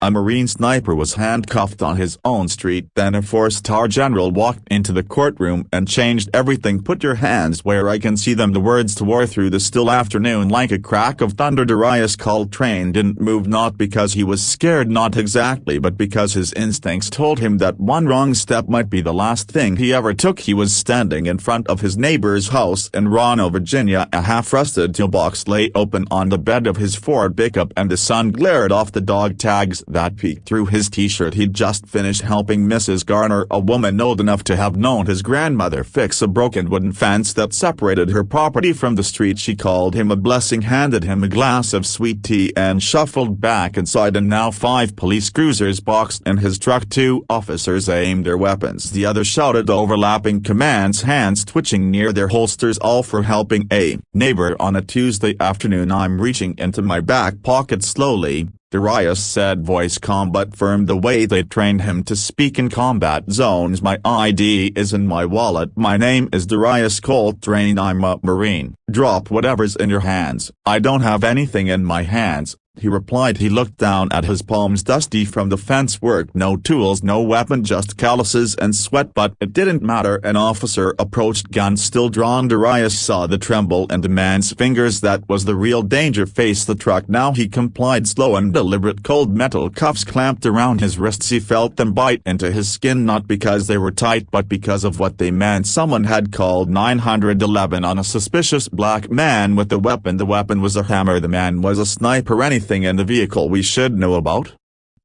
A Marine sniper was handcuffed on his own street. Then a four-star general walked into the courtroom and changed everything. "Put your hands where I can see them." The words tore through the still afternoon like a crack of thunder. Darius Coltrane didn't move, not because he was scared, not exactly, but because his instincts told him that one wrong step might be the last thing he ever took. He was standing in front of his neighbor's house in Roanoke, Virginia. A half-rusted toolbox lay open on the bed of his Ford pickup, and the sun glared off the dog tags that peeked through his t-shirt. He'd just finished helping Mrs. Garner, a woman old enough to have known his grandmother, fix a broken wooden fence that separated her property from the street. She called him a blessing, handed him a glass of sweet tea, and shuffled back inside. And now 5 police cruisers boxed in his truck. 2 officers aimed their weapons. The others shouted overlapping commands, hands twitching near their holsters, all for helping a neighbor on a Tuesday afternoon. "I'm reaching into my back pocket slowly," Darius said, voice calm but firm, the way they trained him to speak in combat zones. "My ID is in my wallet. My name is Darius Coltrane. I'm a Marine. Drop whatever's in your hands." "I don't have anything in my hands," he replied. He looked down at his palms, dusty from the fence work. No tools, no weapon, just calluses and sweat. But it didn't matter. An officer approached, gun still drawn. Darius saw the tremble in the man's fingers. That was the real danger. Face the truck now, he complied. Slow and deliberate. Cold metal cuffs clamped around his wrists. He felt them bite into his skin, not because they were tight, but because of what they meant. Someone had called 911 on a suspicious black man with a weapon. The weapon was a hammer. The man was a sniper. "Anything in the vehicle we should know about?"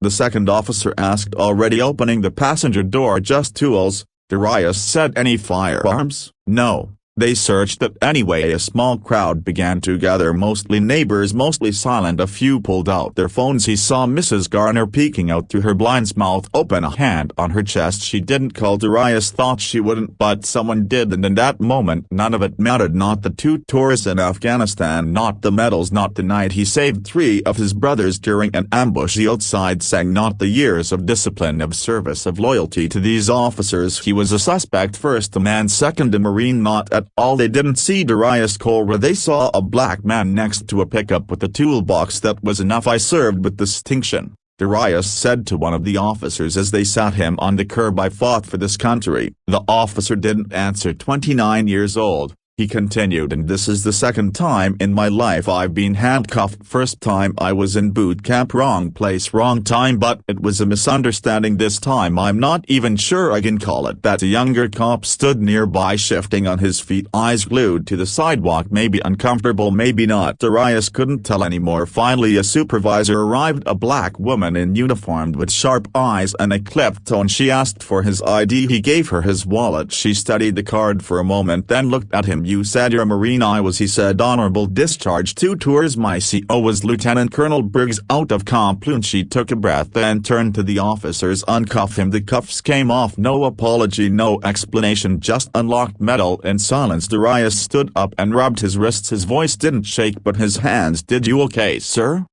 the second officer asked, already opening the passenger door. "Just tools," Darius said. "Any firearms?" "No." They searched it anyway. A small crowd began to gather, mostly neighbors, mostly silent. A few pulled out their phones. He saw Mrs. Garner peeking out through her blinds, mouth open, a hand on her chest. She didn't call. Darius thought she wouldn't, but someone did, and in that moment none of it mattered. Not the 2 tours in Afghanistan, not the medals, not the night he saved 3 of his brothers during an ambush outside Sang, not the years of discipline, of service, of loyalty to these officers. He was a suspect first, a man second, a Marine not at all. They didn't see Darius Coltrane. They saw a black man next to a pickup with a toolbox. That was enough. "I served with distinction," Darius said to one of the officers as they sat him on the curb. "I fought for this country." The officer didn't answer. 29 years old, he continued, "and this is the second time in my life I've been handcuffed. First time I was in boot camp. Wrong place, wrong time, but it was a misunderstanding this time. I'm not even sure I can call it that." A younger cop stood nearby, shifting on his feet, eyes glued to the sidewalk. Maybe uncomfortable, maybe not. Darius couldn't tell anymore. Finally a supervisor arrived, a black woman in uniform with sharp eyes and a clipped tone. She asked for his ID. He gave her his wallet. She studied the card for a moment, then looked at him. "You said you're a Marine." "I was," he said. "Honorable discharge. 2 tours. My CO was Lieutenant Colonel Briggs." Out of complaint, she took a breath, then turned to the officers. "Uncuff him." The cuffs came off. No apology, no explanation, just unlocked metal and silence. Darius stood up and rubbed his wrists. His voice didn't shake, but his hands did. "You okay, sir?"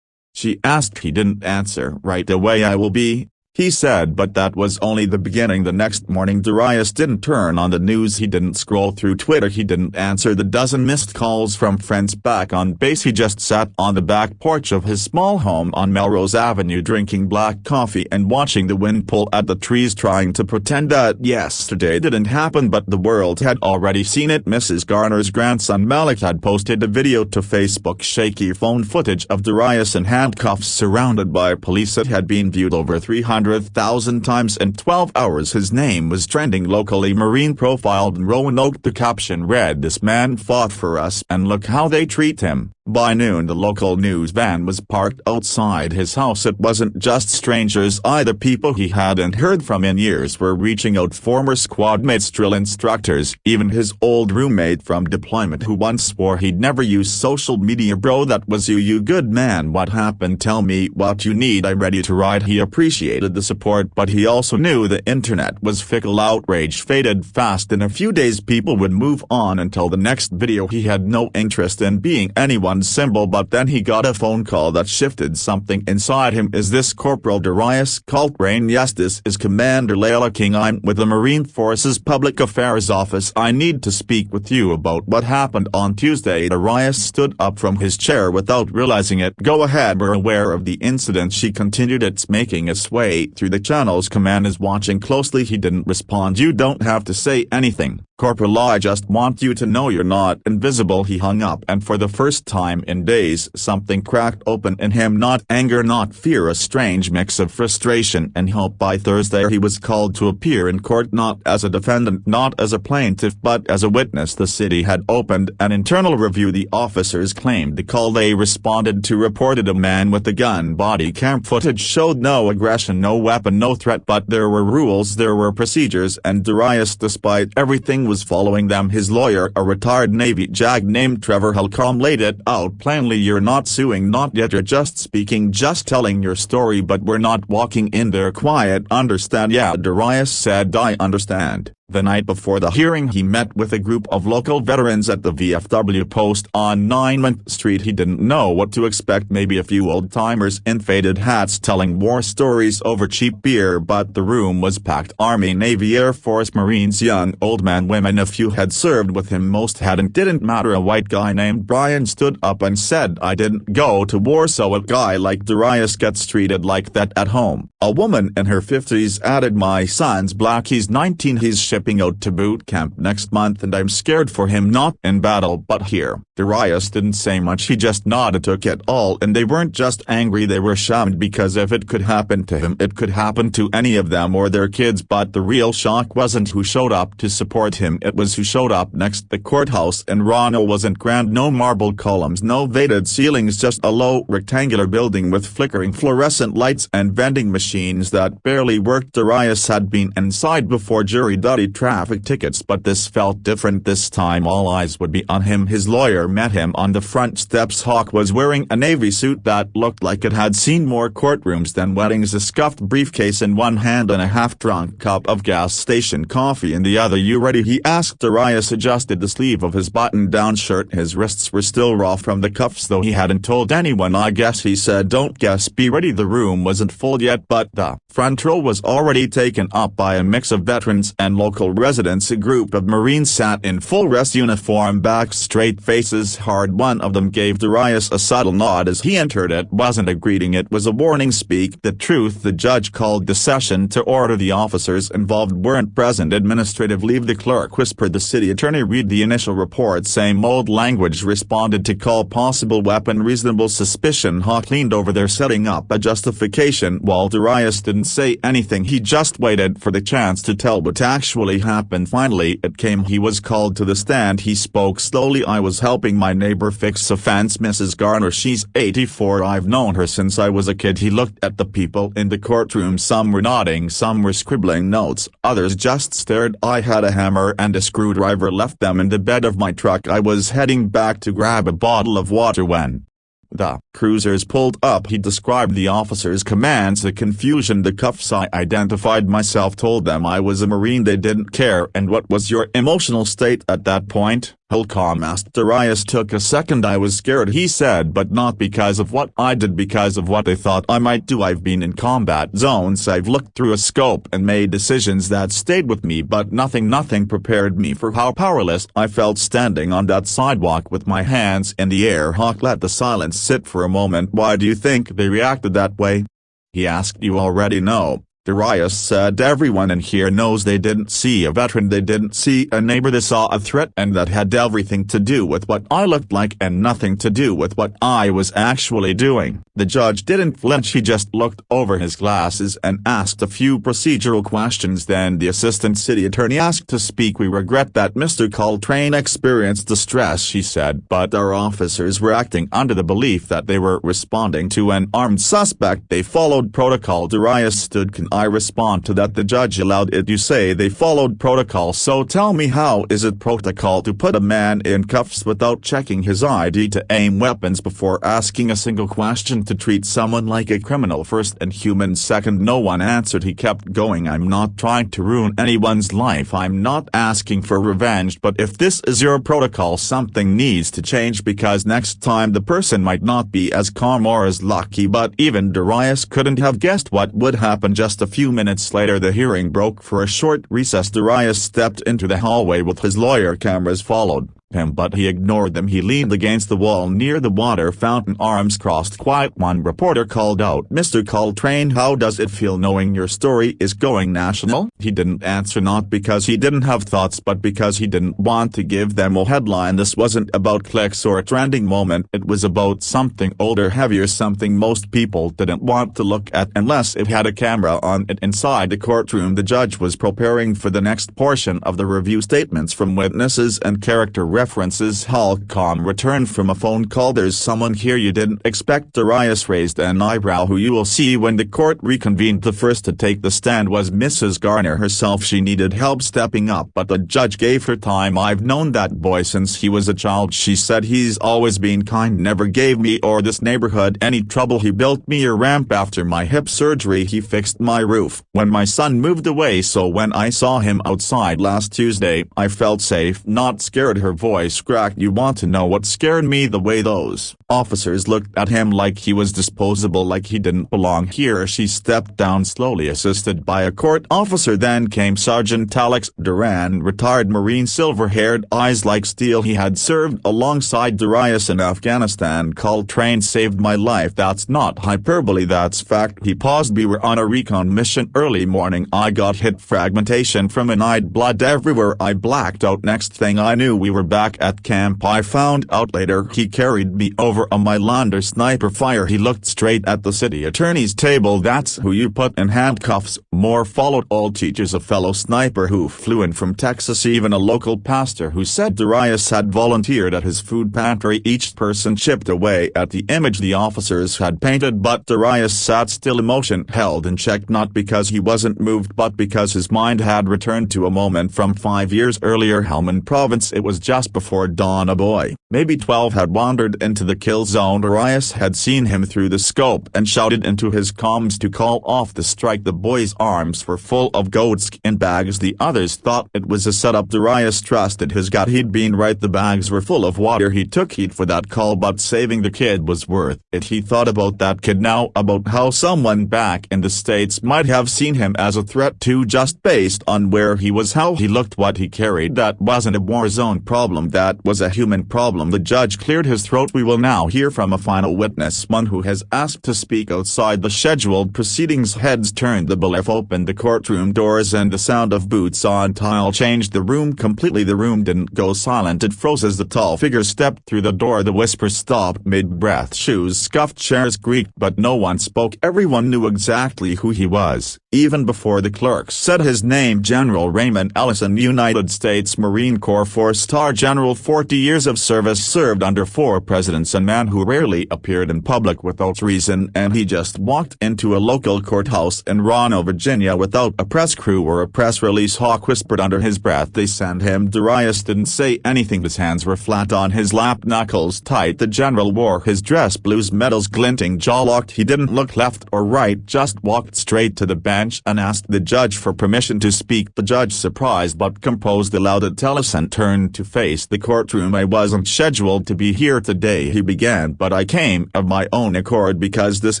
she asked. He didn't answer. "Right away, I will be," he said, but that was only the beginning. The next morning Darius didn't turn on the news. He didn't scroll through Twitter. He didn't answer the dozen missed calls from friends back on base. He just sat on the back porch of his small home on Melrose Avenue, drinking black coffee and watching the wind pull at the trees, trying to pretend that yesterday didn't happen, but the world had already seen it. Mrs. Garner's grandson Malik had posted a video to Facebook, shaky phone footage of Darius in handcuffs surrounded by police. It had been viewed over 300,000 times in 12 hours. His name was trending locally. Marine profiled in Roanoke. The caption read, "This man fought for us, and look how they treat him." By noon the local news van was parked outside his house. It wasn't just strangers either. People he hadn't heard from in years were reaching out. Former squad mates, drill instructors, even his old roommate from deployment who once swore he'd never use social media. "Bro, that was you good man. What happened? Tell me what you need. I'm ready to ride." He appreciated the support, but he also knew the internet was fickle. Outrage faded fast. In a few days people would move on until the next video. He had no interest in being anyone symbol, but then he got a phone call that shifted something inside him. Is this Corporal Darius Coltrane? Yes, this is Commander Layla King. I'm with the Marine Forces Public Affairs Office. I need to speak with you about what happened on Tuesday. Darius stood up from his chair without realizing it. Go ahead. We're aware of the incident, she continued. It's making its way through the channels. Command is watching closely. He didn't respond. You don't have to say anything, Corporal. I just want you to know you're not invisible. He hung up, and for the first time in days something cracked open in him. Not anger, not fear, a strange mix of frustration and hope. By Thursday he was called to appear in court, not as a defendant, not as a plaintiff, but as a witness. The city had opened an internal review. The officers claimed the call they responded to reported a man with a gun. Body cam footage showed no aggression, no weapon, no threat, but there were rules, there were procedures, and Darius, despite everything, was following them. His lawyer, a retired Navy JAG named Trevor Holcomb, laid it out plainly. You're not suing, not yet. You're just speaking, just telling your story, but we're not walking in there quiet. Understand? Yeah, Darius said. I understand. The night before the hearing he met with a group of local veterans at the VFW post on 9th Street. He didn't know what to expect, maybe a few old-timers in faded hats telling war stories over cheap beer, but the room was packed. Army, Navy, Air Force, Marines, young, old men, women. A few had served with him, most hadn't. Didn't matter. A white guy named Brian stood up and said, I didn't go to war, so a guy like Darius gets treated like that at home. A woman in her 50s added, my son's black, he's 19, he's shipping out to boot camp next month and I'm scared for him, not in battle but here. Darius didn't say much. He just nodded, took it all, and they weren't just angry, they were shamed, because if it could happen to him, it could happen to any of them or their kids. But the real shock wasn't who showed up to support him, it was who showed up next. The courthouse in Ronald wasn't grand, no marble columns, no vated ceilings, just a low rectangular building with flickering fluorescent lights and vending machines that barely worked. Darius had been inside before, jury duty, traffic tickets, but this felt different. This time all eyes would be on him. His lawyer met him on the front steps. Hawk was wearing a navy suit that looked like it had seen more courtrooms than weddings, a scuffed briefcase in one hand and a half-drunk cup of gas station coffee in the other. You ready? He asked. Darius adjusted the sleeve of his button-down shirt. His wrists were still raw from the cuffs, though he hadn't told anyone. I guess, he said. Don't guess, be ready. The room wasn't full yet, but the front row was already taken up by a mix of veterans and local residents. A group of Marines sat in full dress uniform, back straight, faces hard. One of them gave Darius a subtle nod as he entered. It wasn't a greeting, it was a warning. Speak the truth. The judge called the session to order. The officers involved weren't present. Administrative leave, the clerk whispered. The city attorney read the initial report. Same old language. Responded to call, possible weapon, reasonable suspicion. Hawk leaned over there setting up a justification. While Darius didn't say anything, he just waited for the chance to tell what actually happened. Finally it came. He was called to the stand. He spoke slowly. I was helping my neighbor fix a fence, Mrs. Garner. She's 84. I've known her since I was a kid. He looked at the people in the courtroom. Some were nodding, some were scribbling notes, others just stared. I had a hammer and a screwdriver, left them in the bed of my truck. I was heading back to grab a bottle of water when the cruisers pulled up. He described the officers' commands, the confusion, the cuffs. I identified myself, told them I was a Marine. They didn't care. And what was your emotional state at that point? Holcomb asked. Darius took a second. I was scared, he said, but not because of what I did, because of what they thought I might do. I've been in combat zones, I've looked through a scope and made decisions that stayed with me, but nothing prepared me for how powerless I felt standing on that sidewalk with my hands in the air. Hawk let the silence sit for a moment. Why do you think they reacted that way? He asked. You already know, Darius said. Everyone in here knows. They didn't see a veteran, they didn't see a neighbor, they saw a threat, and that had everything to do with what I looked like and nothing to do with what I was actually doing. The judge didn't flinch. He just looked over his glasses and asked a few procedural questions. Then the assistant city attorney asked to speak. We regret that Mr. Coltrane experienced distress, she said, but our officers were acting under the belief that they were responding to an armed suspect. They followed protocol. Darius stood I respond to that the judge allowed it. You say they followed protocol, so tell me, how is it protocol to put a man in cuffs without checking his ID, to aim weapons before asking a single question, to treat someone like a criminal first and human second? No one answered. He kept going. I'm not trying to ruin anyone's life. I'm not asking for revenge, but if this is your protocol, something needs to change, because next time the person might not be as calm or as lucky. But even Darius couldn't have guessed what would happen. Just a few minutes later the hearing broke for a short recess. Darius stepped into the hallway with his lawyer. Cameras followed him, but he ignored them. He leaned against the wall near the water fountain, arms crossed. Quiet. One reporter called out, "Mr. Coltrane, how does it feel knowing your story is going national?" He didn't answer, not because he didn't have thoughts, but because he didn't want to give them a headline. This wasn't about clicks or a trending moment. It was about something older, heavier, something most people didn't want to look at unless it had a camera on it. Inside the courtroom, the judge was preparing for the next portion of the review. Statements from witnesses and character references. Holcomb returned from a phone call. "There's someone here you didn't expect." Darius raised an eyebrow. "Who?" "You will see when the court reconvened." The first to take the stand was Mrs. Garner herself. She needed help stepping up, but the judge gave her time. "I've known that boy since he was a child," she said. "He's always been kind, never gave me or this neighborhood any trouble. He built me a ramp after my hip surgery. He fixed my roof when my son moved away. So when I saw him outside last Tuesday, I felt safe, not scared." Her voice cracked. "You want to know what scared me? The way those officers looked at him, like he was disposable, like he didn't belong here." She stepped down slowly, assisted by a court officer. Then came Sergeant Alex Duran, retired Marine, silver-haired, eyes like steel. He had served alongside Darius in Afghanistan. "Coltrane saved my life. That's not hyperbole, that's fact." He paused. "We were on a recon mission early morning. I got hit, fragmentation from an eye, blood everywhere. I blacked out. Next thing I knew, we were back at camp. I found out later he carried me over a mile under sniper fire." He looked straight at the city attorney's table. "That's who you put in handcuffs." More followed. All teachers, a fellow sniper who flew in from Texas, even a local pastor who said Darius had volunteered at his food pantry. Each person chipped away at the image the officers had painted, but Darius sat still, emotion held in check, not because he wasn't moved, but because his mind had returned to a moment from 5 years earlier. Helmand Province. It was just before dawn. A boy, maybe 12, had wandered into the kill zone. Darius had seen him through the scope and shouted into his comms to call off the strike. The boy's arms were full of goatskin bags. The others thought it was a setup. Darius trusted his gut. He'd been right. The bags were full of water. He took heat for that call, but saving the kid was worth it. He thought about that kid now, about how someone back in the States might have seen him as a threat too, just based on where he was, how he looked, what he carried. That wasn't a war zone problem. That was a human problem. The judge cleared his throat. "We will now hear from a final witness, one who has asked to speak outside the scheduled proceedings." Heads turned. The bailiff opened the courtroom doors and the sound of boots on tile changed the room completely. The room didn't go silent. It froze as the tall figure stepped through the door. The whisper stopped mid-breath. Shoes scuffed, chairs creaked, but no one spoke. Everyone knew exactly who he was, even before the clerk said his name. General Raymond Ellison, United States Marine Corps, 4-star general, 40 years of service, served under 4 presidents, a man who rarely appeared in public without reason, and he just walked into a local courthouse in Roanoke, Virginia without a press crew or a press release. Hawk whispered under his breath, "They send him." Darius didn't say anything. His hands were flat on his lap, knuckles tight. The general wore his dress blues, medals glinting, jaw locked. He didn't look left or right, just walked straight to the bench and asked the judge for permission to speak. The judge, surprised but composed, allowed it. Ellison turned to face the courtroom. "I wasn't scheduled to be here today," he began, "but I came of my own accord because this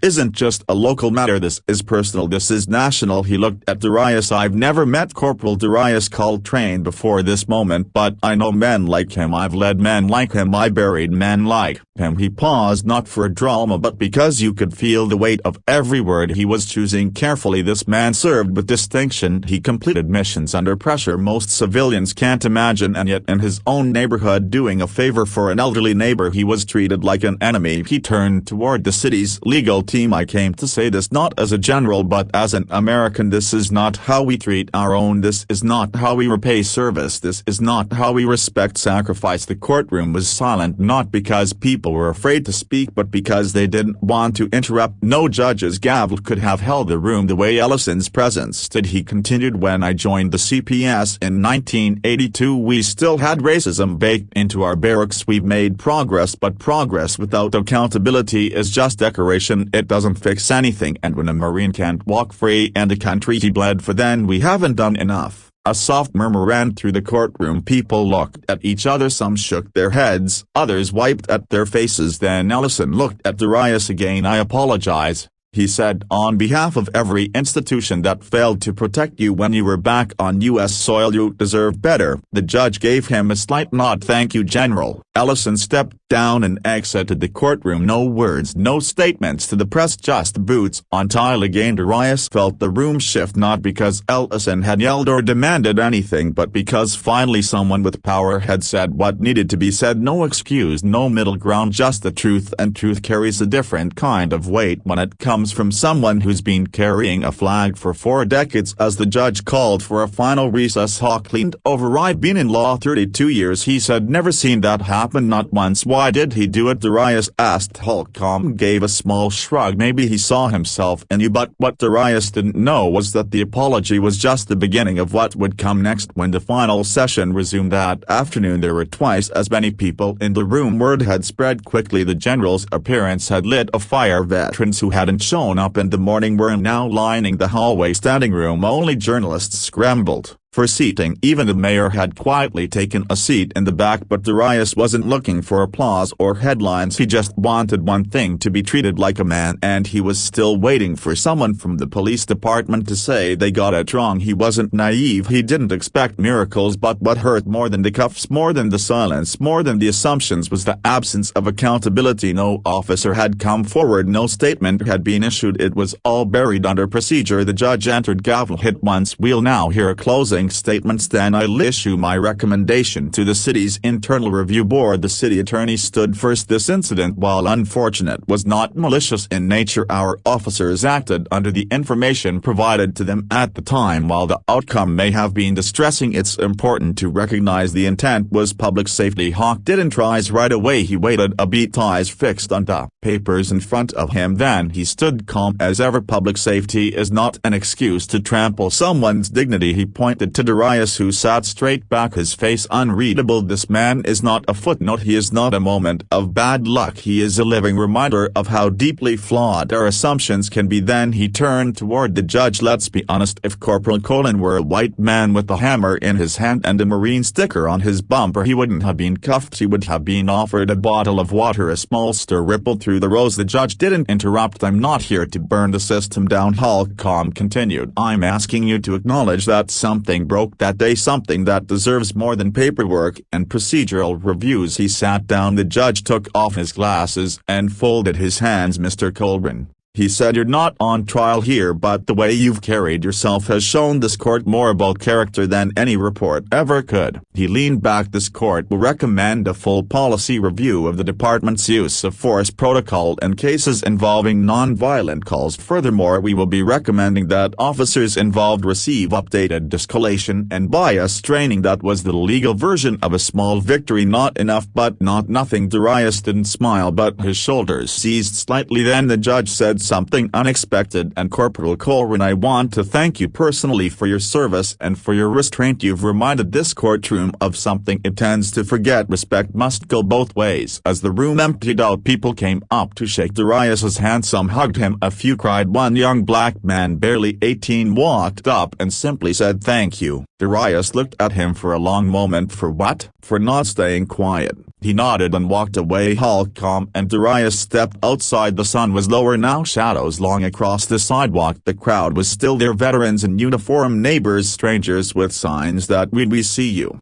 isn't just a local matter. This is personal. This is national." He looked at Darius. "I've never met Corporal Darius Coltrane before this moment, but I know men like him. I've led men like him. I buried men like him." He paused, not for a drama, but because you could feel the weight of every word he was choosing carefully. This man served with distinction. He completed missions under pressure most civilians can't imagine, and yet in his own neighborhood doing a favor for an elderly neighbor. He was treated like an enemy. He turned toward the city's legal team. I came to say this not as a general but as an American. This is not how we treat our own. This is not how we repay service. This is not how we respect sacrifice. The courtroom was silent, not because people were afraid to speak but because they didn't want to interrupt. No judge's gavel could have held the room the way Ellison's presence did. He continued, when I joined the CPS in 1982 we still had racism baked into our barracks. We've made progress, but progress without accountability is just decoration. It doesn't fix anything. And when a Marine can't walk free and the country he bled for, then we haven't done enough. A soft murmur ran through the courtroom. People looked at each other. Some shook their heads, others wiped at their faces. Then Ellison looked at Darius again. I apologize, he said, on behalf of every institution that failed to protect you when you were back on U.S. soil. You deserve better. The judge gave him a slight nod. Thank you, General. Ellison stepped down and exited the courtroom. No words, no statements to the press, just boots on tile again. Darius felt the room shift, not because Ellison had yelled or demanded anything but because finally someone with power had said what needed to be said. No excuse, no middle ground, just the truth, and truth carries a different kind of weight when it comes from someone who's been carrying a flag for 4 decades. As the judge called for a final recess, Hawk leaned over. I've been in law 32 years, he said. Never seen that happen, not once. Why did he do it? Darius asked. Holcomb gave a small shrug. Maybe he saw himself in you. But what Darius didn't know was that the apology was just the beginning of what would come next. When the final session resumed that afternoon, there were twice as many people in the room. Word had spread quickly. The general's appearance had lit a fire. Veterans who hadn't shown up in the morning were now lining the hallway standing room. Only journalists scrambled for seating. Even the mayor had quietly taken a seat in the back. But Darius wasn't looking for applause or headlines. He just wanted one thing: to be treated like a man. And he was still waiting for someone from the police department to say they got it wrong. He wasn't naive. He didn't expect miracles. But what hurt more than the cuffs, more than the silence, more than the assumptions, was the absence of accountability. No officer had come forward. No statement had been issued. It was all buried under procedure. The judge entered. Gavel hit once. We'll now hear a closing statements, then I'll issue my recommendation to the city's internal review board. The city attorney stood first. This incident, while unfortunate, was not malicious in nature. Our officers acted under the information provided to them at the time. While the outcome may have been distressing, it's important to recognize the intent was public safety. Hawk didn't rise right away. He waited a beat, eyes fixed on the papers in front of him. Then he stood calm as ever. Public safety is not an excuse to trample someone's dignity. He pointed to Darius, who sat straight back, his face unreadable. This man is not a footnote. He is not a moment of bad luck. He is a living reminder of how deeply flawed our assumptions can be. Then he turned toward the judge. Let's be honest, if Corporal Colin were a white man with a hammer in his hand and a Marine sticker on his bumper, he wouldn't have been cuffed. He would have been offered a bottle of water. A small stir rippled through the rows. The judge didn't interrupt. I'm not here to burn the system down, Holcomb continued. I'm asking you to acknowledge that something broke that day, something that deserves more than paperwork and procedural reviews. He sat down. The judge took off his glasses and folded his hands. Mr. Colburn, he said, you're not on trial here, but the way you've carried yourself has shown this court more about character than any report ever could. He leaned back. This court will recommend a full policy review of the department's use of force protocol in cases involving non-violent calls. Furthermore, we will be recommending that officers involved receive updated de-escalation and bias training. That was the legal version of a small victory. Not enough, but not nothing. Darius didn't smile, but his shoulders seized slightly. Then the judge said something unexpected. And Corporal Colburn, I want to thank you personally for your service and for your restraint. You've reminded this courtroom of something it tends to forget. Respect must go both ways. As the room emptied out, people came up to shake Darius's hand. Some hugged him. A few cried. One young black man, barely 18, walked up and simply said, thank you. Darius looked at him for a long moment. For what? For not staying quiet. He nodded and walked away. Holcomb and Darius stepped outside. The sun was lower now, shadows long across the sidewalk. The crowd was still there, veterans in uniform, neighbors, strangers with signs that we see you.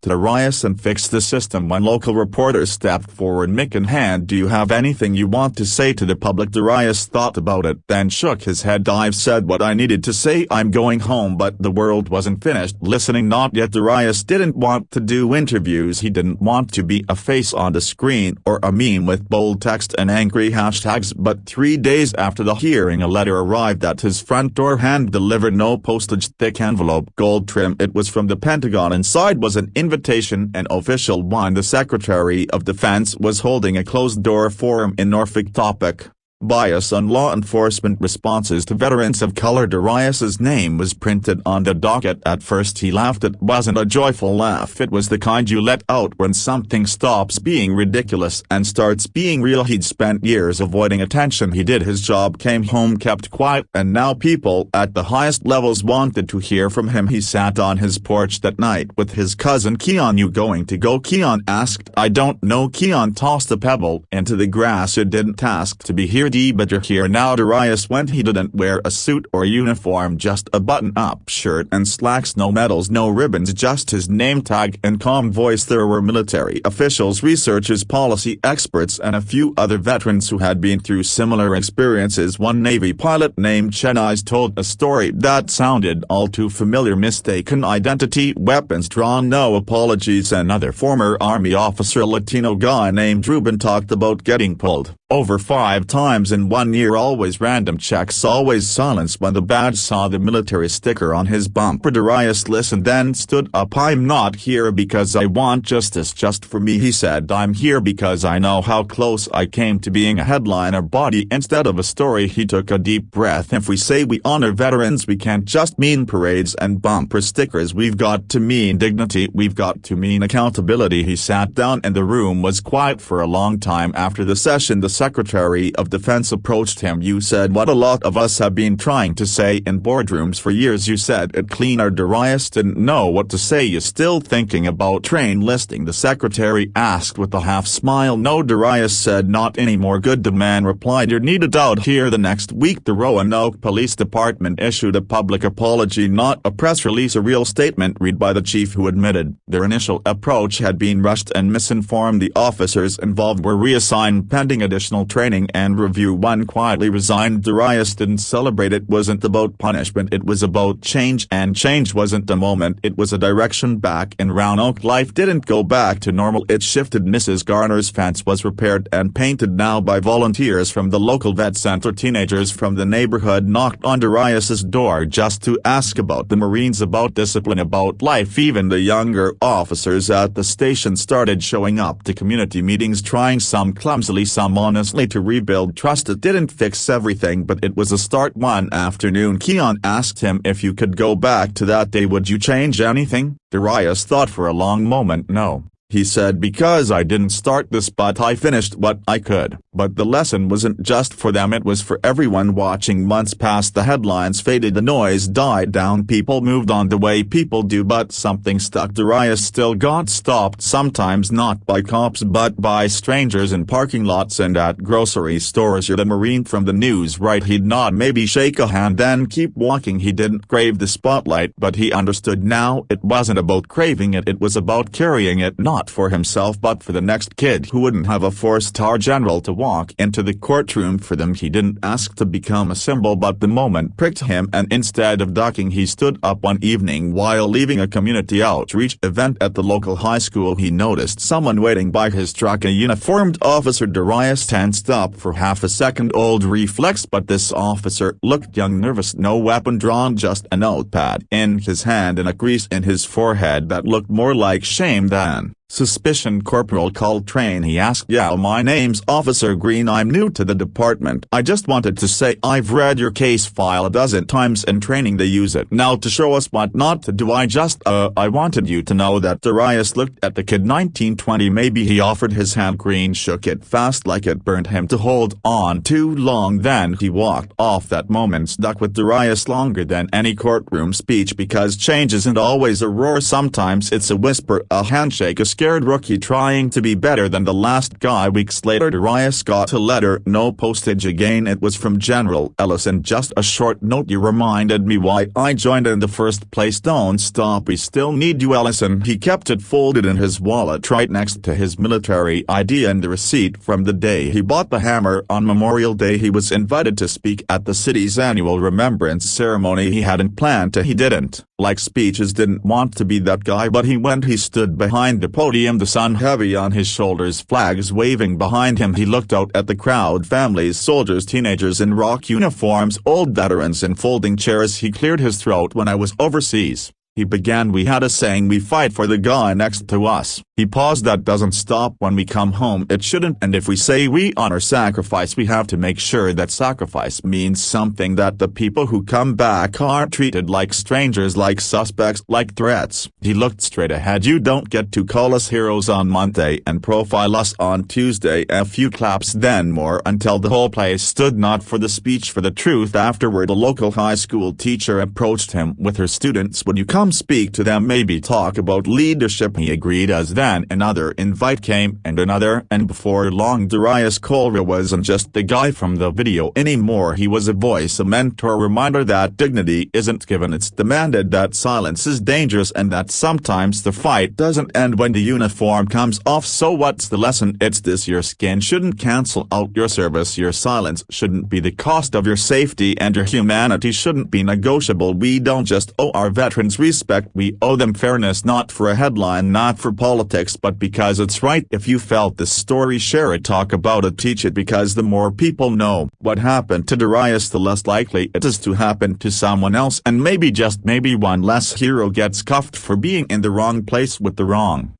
to Darius and fix the system. When local reporters stepped forward, mic in hand. Do you have anything you want to say to the public? Darius thought about it, then shook his head. I've said what I needed to say. I'm going home. But the world wasn't finished listening. Not yet. Darius didn't want to do interviews. He didn't want to be a face on the screen or a meme with bold text and angry hashtags. But 3 days after the hearing, a letter arrived at his front door, hand-delivered, no postage, thick envelope, gold trim. It was from the Pentagon. Inside was an invitation, an official one. The Secretary of Defense was holding a closed-door forum in Norfolk. Topic: bias on law enforcement responses to veterans of color. Darius's name was printed on the docket. At first he laughed. It wasn't a joyful laugh. It was the kind you let out when something stops being ridiculous and starts being real. He'd spent years avoiding attention. He did his job, came home, kept quiet, and now people at the highest levels wanted to hear from him. He sat on his porch that night with his cousin Keon. You going to go? Keon asked. I don't know. Keon tossed a pebble into the grass. It didn't ask to be here, but you're here now. Darius went. He didn't wear a suit or uniform, just a button-up shirt and slacks. No medals, no ribbons, just his name tag and calm voice. There were military officials, researchers, policy experts, and a few other veterans who had been through similar experiences. One Navy pilot named Chenize told a story that sounded all too familiar. Mistaken identity, weapons drawn, no apologies. Another former Army officer, a Latino guy named Ruben, talked about getting pulled over 5 times in 1 year. Always random checks, always silence when the badge saw the military sticker on his bumper. Darius listened, then stood up. I'm not here because I want justice just for me, he said. I'm here because I know how close I came to being a headliner body instead of a story. He took a deep breath. If we say we honor veterans, we can't just mean parades and bumper stickers. We've got to mean dignity. We've got to mean accountability. He sat down and the room was quiet for a long time. After the session, the Secretary of Defense approached him. You said what a lot of us have been trying to say in boardrooms for years. You said it cleaner. Darius didn't know what to say. You still thinking about train listing? The secretary asked with a half smile. No, Darius said, not anymore. Good. The man replied, you're needed out here. The next week the Roanoke Police Department issued a public apology, not a press release, a real statement read by the chief, who admitted their initial approach had been rushed and misinformed. The officers involved were reassigned pending additional training and review. One quietly resigned. Darius didn't celebrate. It wasn't about punishment, it was about change, and change wasn't a moment, it was a direction. Back in Roanoke, life didn't go back to normal, it shifted. Mrs. Garner's fence was repaired and painted now by volunteers from the local vet center. Teenagers from the neighborhood knocked on Darius's door just to ask about the Marines, about discipline, about life. Even the younger officers at the station started showing up to community meetings, trying, some clumsily, some honestly, to rebuild trust. It didn't fix everything, but it was a start. One afternoon, Keon asked him, if you could go back to that day, would you change anything? Darius thought for a long moment. No, he said, because I didn't start this, but I finished what I could. But the lesson wasn't just for them, it was for everyone watching. Months passed, the headlines faded, the noise died down, people moved on the way people do, but something stuck. Darius still got stopped, sometimes not by cops but by strangers in parking lots and at grocery stores. You're the Marine from the news, right? He'd nod, maybe shake a hand, then keep walking. He didn't crave the spotlight, but he understood now it wasn't about craving it, it was about carrying it, not for himself but for the next kid who wouldn't have a 4-star general to walk into the courtroom for them. He didn't ask to become a symbol, but the moment pricked him, and instead of ducking, he stood up. One evening while leaving a community outreach event at the local high school, he noticed someone waiting by his truck, a uniformed officer. Darius tensed up for half a second, old reflex, but this officer looked young, nervous, no weapon drawn, just a notepad in his hand and a crease in his forehead that looked more like shame than suspicion. Corporal Coltrane, he asked. Yeah, my name's Officer Green, I'm new to the department. I just wanted to say I've read your case file a dozen times. In training they use it now to show us what not to do. I wanted you to know that. Darius looked at the kid. 1920 maybe. He offered his hand. Green shook it fast like it burned him to hold on too long. Then he walked off. That moment stuck with Darius longer than any courtroom speech, because change isn't always a roar, sometimes it's a whisper, a handshake, a scared rookie trying to be better than the last guy. Weeks later Darius got a letter, no postage again. It was from General Ellison. Just a short note: you reminded me why I joined in the first place. Don't stop, we still need you, Ellison. He kept it folded in his wallet right next to his military ID and the receipt from the day he bought the hammer. On Memorial Day he was invited to speak at the city's annual remembrance ceremony. He hadn't planned to. He didn't like speeches, didn't want to be that guy, but he went. He stood behind the podium, the sun heavy on his shoulders, flags waving behind him. He looked out at the crowd, families, soldiers, teenagers in rock uniforms, old veterans in folding chairs. He cleared his throat. When I was overseas, he began, we had a saying, we fight for the guy next to us. He paused. That doesn't stop when we come home. It shouldn't. And if we say we honor sacrifice, we have to make sure that sacrifice means something, that the people who come back aren't treated like strangers, like suspects, like threats. He looked straight ahead. You don't get to call us heroes on Monday and profile us on Tuesday. A few claps, then more, until the whole place stood. Not for the speech, for the truth. Afterward, a local high school teacher approached him with her students. Would you come speak to them, maybe talk about leadership? He agreed. As then another invite came, and another, and before long Darius Colville wasn't just the guy from the video anymore. He was a voice, a mentor, a reminder that dignity isn't given, it's demanded, that silence is dangerous, and that sometimes the fight doesn't end when the uniform comes off. So what's the lesson? It's this: your skin shouldn't cancel out your service, your silence shouldn't be the cost of your safety, and your humanity shouldn't be negotiable. We don't just owe our veterans respect, we owe them fairness, not for a headline, not for politics, but because it's right. If you felt this story, share it, talk about it, teach it, because the more people know what happened to Darius, the less likely it is to happen to someone else, and maybe, just maybe, one less hero gets cuffed for being in the wrong place with the wrong